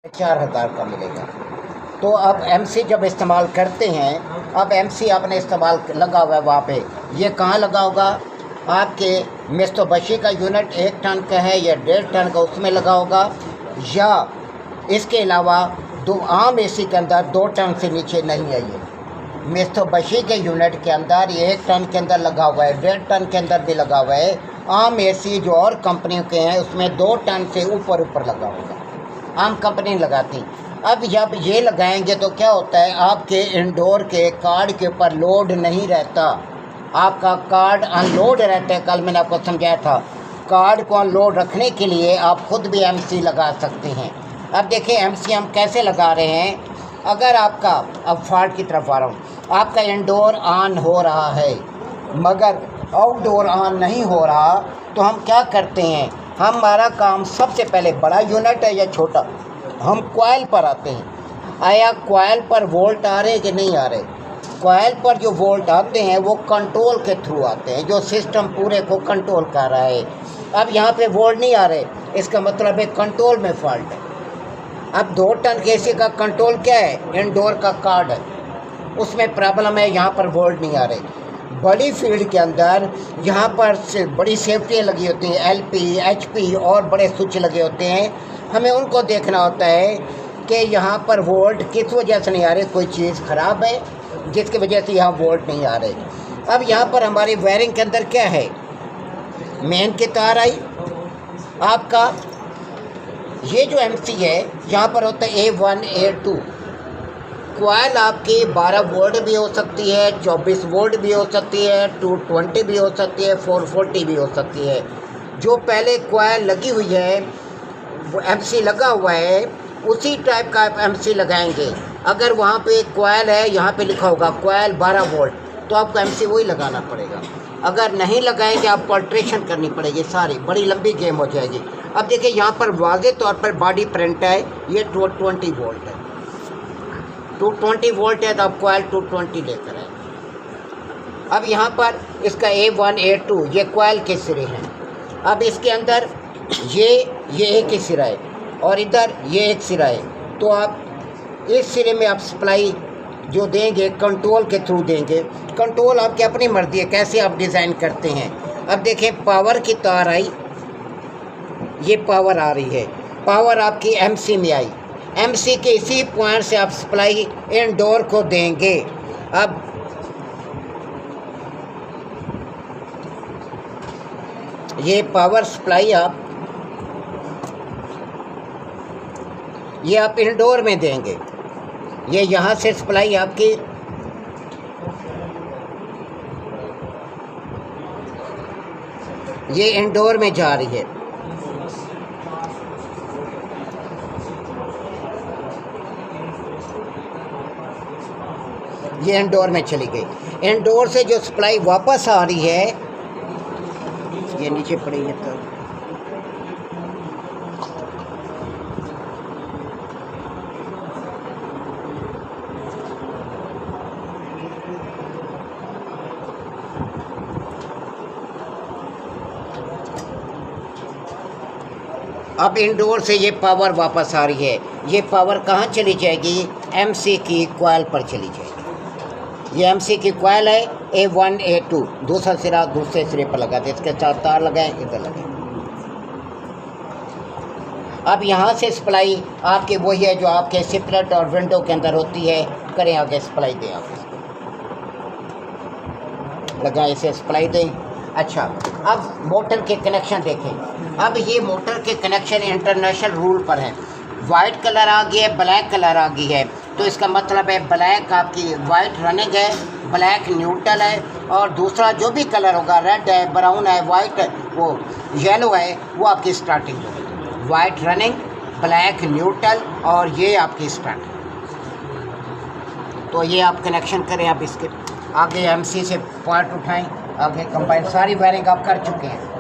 4,000 का मिलेगा। तो अब एमसी जब इस्तेमाल करते हैं, अब एमसी आपने इस्तेमाल लगा हुआ है वहाँ पे, ये कहाँ लगा होगा? आपके मिस्तोबशी का यूनिट 1 टन का है या 1.5 टन का, उसमें लगा होगा, या इसके अलावा दो आम एसी के अंदर 2 टन से नीचे नहीं है। ये मिस्तोबशी के यूनिट के अंदर ये 1 टन के अंदर लगा हुआ है, 1.5 टन के अंदर भी लगा हुआ है। आम एसी जो और कंपनियों के हैं उसमें 2 टन से ऊपर लगा होगा, आम कंपनी लगाती। अब जब ये लगाएंगे तो क्या होता है, आपके इंडोर के कार्ड के ऊपर लोड नहीं रहता, आपका कार्ड अनलोड रहता है। कल मैंने आपको समझाया था, कार्ड को अनलोड रखने के लिए आप खुद भी एमसी लगा सकते हैं। अब देखिए एमसी हम कैसे लगा रहे हैं। अगर आपका, अब फॉल्ट की तरफ आ रहा हूँ, आपका इंडोर ऑन हो रहा है मगर आउटडोर ऑन नहीं हो रहा, तो हम क्या करते हैं, हमारा काम सबसे पहले बड़ा यूनिट है या छोटा, हम कॉइल पर आते हैं। आया कॉइल पर वोल्ट आ रहे कि नहीं आ रहे? कॉइल पर जो वोल्ट आते हैं वो कंट्रोल के थ्रू आते हैं, जो सिस्टम पूरे को कंट्रोल कर रहा है। अब यहाँ पे वोल्ट नहीं आ रहे, इसका मतलब है कंट्रोल में फॉल्ट है। अब 2 टन के एसी का कंट्रोल क्या है? इंडोर का कार्ड है, उसमें प्रॉब्लम है, यहाँ पर वोल्ट नहीं आ रहे। बड़ी फील्ड के अंदर यहाँ पर बड़ी सेफ्टियाँ लगी होती हैं, एलपी, एचपी और बड़े स्विच लगे होते हैं। हमें उनको देखना होता है कि यहाँ पर वोल्ट किस वजह से नहीं आ रहे, कोई चीज़ ख़राब है जिसकी वजह से यहाँ वोल्ट नहीं आ रहे। अब यहाँ पर हमारी वायरिंग के अंदर क्या है, मेन की तार आई आपका, ये जो एमसी है यहाँ पर होता है A1 A2। कॉइल आपकी 12 वोल्ट भी हो सकती है, 24 वोल्ट भी हो सकती है, 220 भी हो सकती है, 440 भी हो सकती है। जो पहले कॉइल लगी हुई है, वो एमसी लगा हुआ है, उसी टाइप का आप एमसी लगाएंगे। अगर वहाँ पे कॉइल है, यहाँ पे लिखा होगा कॉइल 12 वोल्ट, तो आपको एमसी वही लगाना पड़ेगा। अगर नहीं लगाएंगे आपको अल्ट्रेशन करनी पड़ेगी, सारी बड़ी लंबी गेम हो जाएगी। अब देखिए यहाँ पर वाज़ेह तौर पर बॉडी प्रिंट है, ये 220 वोल्ट है, 220 वोल्ट है, तो आप कॉइल 220 लेकर आए। अब यहाँ पर इसका A1 A2 ये कॉइल के सिरे हैं। अब इसके अंदर ये एक ही सिरा है और इधर ये एक सिरा है, तो आप इस सिरे में आप सप्लाई जो देंगे कंट्रोल के थ्रू देंगे। कंट्रोल आपकी अपनी मर्जी है कैसे आप डिज़ाइन करते हैं। अब देखें पावर की तार आई, ये पावर आ रही है, पावर आपकी एमसी में आई, एमसी के इसी पॉइंट से आप सप्लाई इंडोर को देंगे। अब ये पावर सप्लाई ये आप इंडोर में देंगे, ये यहाँ से सप्लाई आपकी ये इंडोर में जा रही है। ये इंडोर में चली गई। इंडोर से जो सप्लाई वापस आ रही है, ये नीचे पड़ी है, तो अब इंडोर से ये पावर वापस आ रही है। ये पावर कहाँ चली जाएगी? एमसी की कॉइल पर चली जाएगी। ये एमसी की कॉइल है A1 A2, दूसरा सिरा दूसरे सिरे पर लगा दे, इसके 4 तार लगाएं, इधर लगाएं। अब यहाँ से सप्लाई आपके वही है जो आपके सिपरेट और विंडो के अंदर होती है। करें आगे, सप्लाई दें, आप लगाएं, इसे सप्लाई दें। अच्छा, अब मोटर के कनेक्शन देखें। अब ये मोटर के कनेक्शन इंटरनेशनल रूल पर है। वाइट कलर आ गया है, ब्लैक कलर आ गई है, तो इसका मतलब है ब्लैक आपकी वाइट रनिंग है, ब्लैक न्यूट्रल है, और दूसरा जो भी कलर होगा, रेड है, ब्राउन है, वाइट है, वो येलो है, वो आपकी स्टार्टिंग होगी। वाइट रनिंग, ब्लैक न्यूट्रल, और ये आपकी स्टार्टिंग। तो ये आप कनेक्शन करें। आप इसके आगे एमसी से पार्ट उठाएं, आगे कंबाइन सारी वायरिंग आप कर चुके हैं।